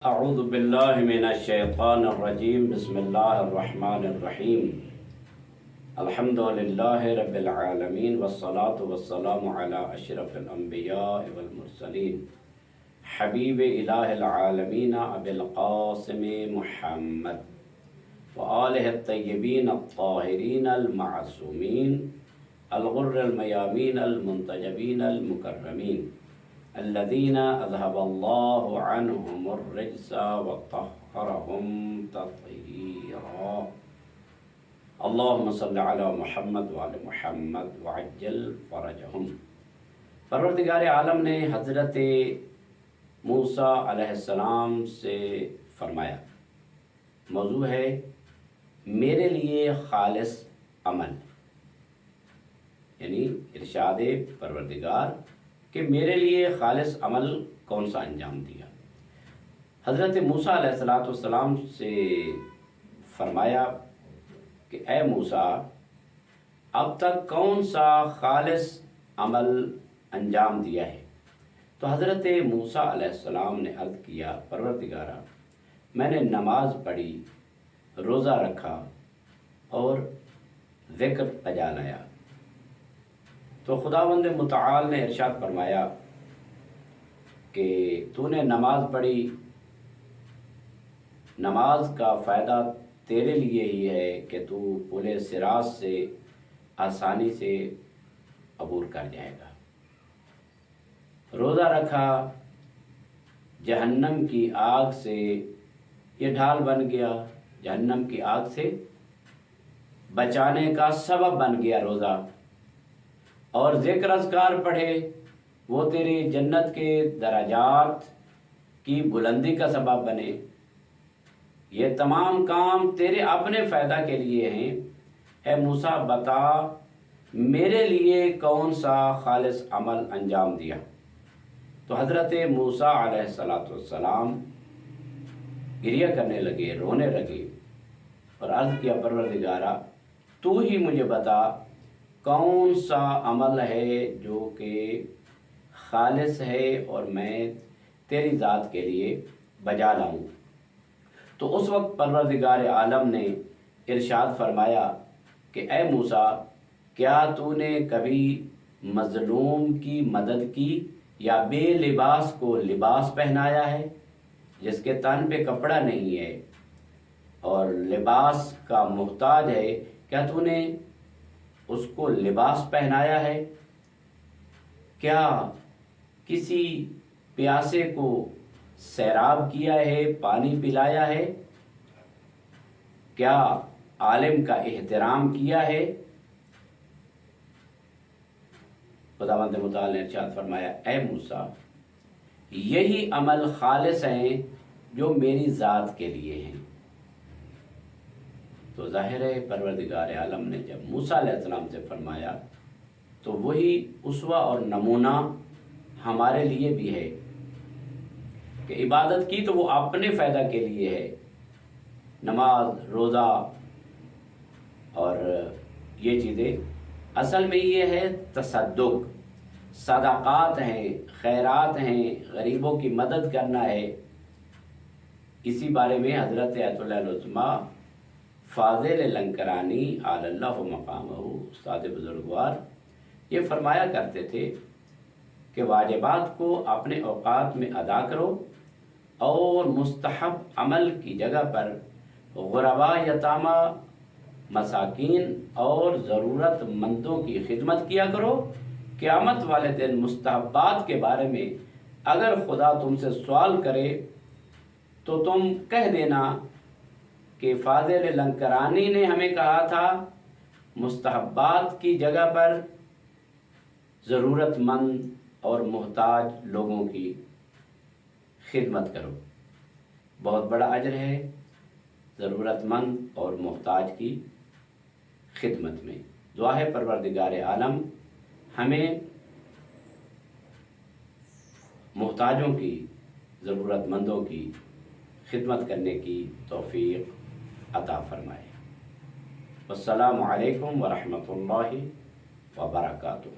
اعوذ باللہ من الشیطان الرجیم بسم اللہ الرحمن الرحیم الحمد للہ رب العالمین والصلاة والسلام علی اشرف الانبیاء والمرسلین حبیب الہ العالمین ابی القاسم محمد وآلہ الطیبین الطاہرین المعصومین الغر المیامین المنتجبین المکرمین الذين أذهب الله عنهم الرجس وطهرهم تطهيرا اللهم صل على محمد وعلى محمد وعجل فرجهم۔ پروردگار عالم نے حضرت موسیٰ علیہ السلام سے فرمایا، موضوع ہے میرے لیے خالص عمل، یعنی ارشاد پروردگار کہ میرے لیے خالص عمل کون سا انجام دیا۔ حضرت موسیٰ علیہ السلام سے فرمایا کہ اے موسیٰ، اب تک کون سا خالص عمل انجام دیا ہے؟ تو حضرت موسیٰ علیہ السلام نے عرض کیا، پروردگارا، میں نے نماز پڑھی، روزہ رکھا اور ذکر بجا لایا۔ تو خداوند متعال نے ارشاد فرمایا کہ تو نے نماز پڑھی، نماز کا فائدہ تیرے لیے ہی ہے کہ تو پل صراط سے آسانی سے عبور کر جائے گا۔ روزہ رکھا، جہنم کی آگ سے یہ ڈھال بن گیا، جہنم کی آگ سے بچانے کا سبب بن گیا روزہ، اور ذکر اذکار پڑھے، وہ تیری جنت کے درجات کی بلندی کا سبب بنے۔ یہ تمام کام تیرے اپنے فائدہ کے لیے ہیں۔ اے موسیٰ، بتا میرے لیے کون سا خالص عمل انجام دیا؟ تو حضرت موسیٰ علیہ السلام گریہ کرنے لگے، رونے لگے اور عرض کیا، پروردگارا، تو ہی مجھے بتا کون سا عمل ہے جو کہ خالص ہے اور میں تیری ذات کے لیے بجا لاؤں۔ تو اس وقت پروردگار عالم نے ارشاد فرمایا کہ اے موسیٰ، کیا تو نے کبھی مظلوم کی مدد کی یا بے لباس کو لباس پہنایا ہے؟ جس کے تن پہ کپڑا نہیں ہے اور لباس کا محتاج ہے، کیا تو نے اس کو لباس پہنایا ہے؟ کیا کسی پیاسے کو سیراب کیا ہے، پانی پلایا ہے؟ کیا عالم کا احترام کیا ہے؟ خداوند متعال نے ارشاد فرمایا، اے موسیٰ، یہی عمل خالص ہیں جو میری ذات کے لیے ہیں۔ تو ظاہر ہے پروردگار عالم نے جب موسیٰ علیہ السلام سے فرمایا تو وہی اسوہ اور نمونہ ہمارے لیے بھی ہے کہ عبادت کی تو وہ اپنے فائدہ کے لیے ہے، نماز، روزہ اور یہ چیزیں اصل میں یہ ہے تصدق، صدقات ہیں، خیرات ہیں، غریبوں کی مدد کرنا ہے۔ اسی بارے میں حضرت آیت اللہ العظمیٰ فاضل لنکرانی علی اللہ مقامہ، استاد بزرگوار، یہ فرمایا کرتے تھے کہ واجبات کو اپنے اوقات میں ادا کرو اور مستحب عمل کی جگہ پر غرباء، یتامى، مساکین اور ضرورت مندوں کی خدمت کیا کرو۔ قیامت والے دن مستحبات کے بارے میں اگر خدا تم سے سوال کرے تو تم کہہ دینا کہ فاضل لنکرانی نے ہمیں کہا تھا مستحبات کی جگہ پر ضرورت مند اور محتاج لوگوں کی خدمت کرو۔ بہت بڑا اجر ہے ضرورت مند اور محتاج کی خدمت میں۔ دعا ہے پروردگار عالم ہمیں محتاجوں کی، ضرورت مندوں کی خدمت کرنے کی توفیق عطا فرمائے۔ السلام علیکم ورحمۃ اللہ وبرکاتہ۔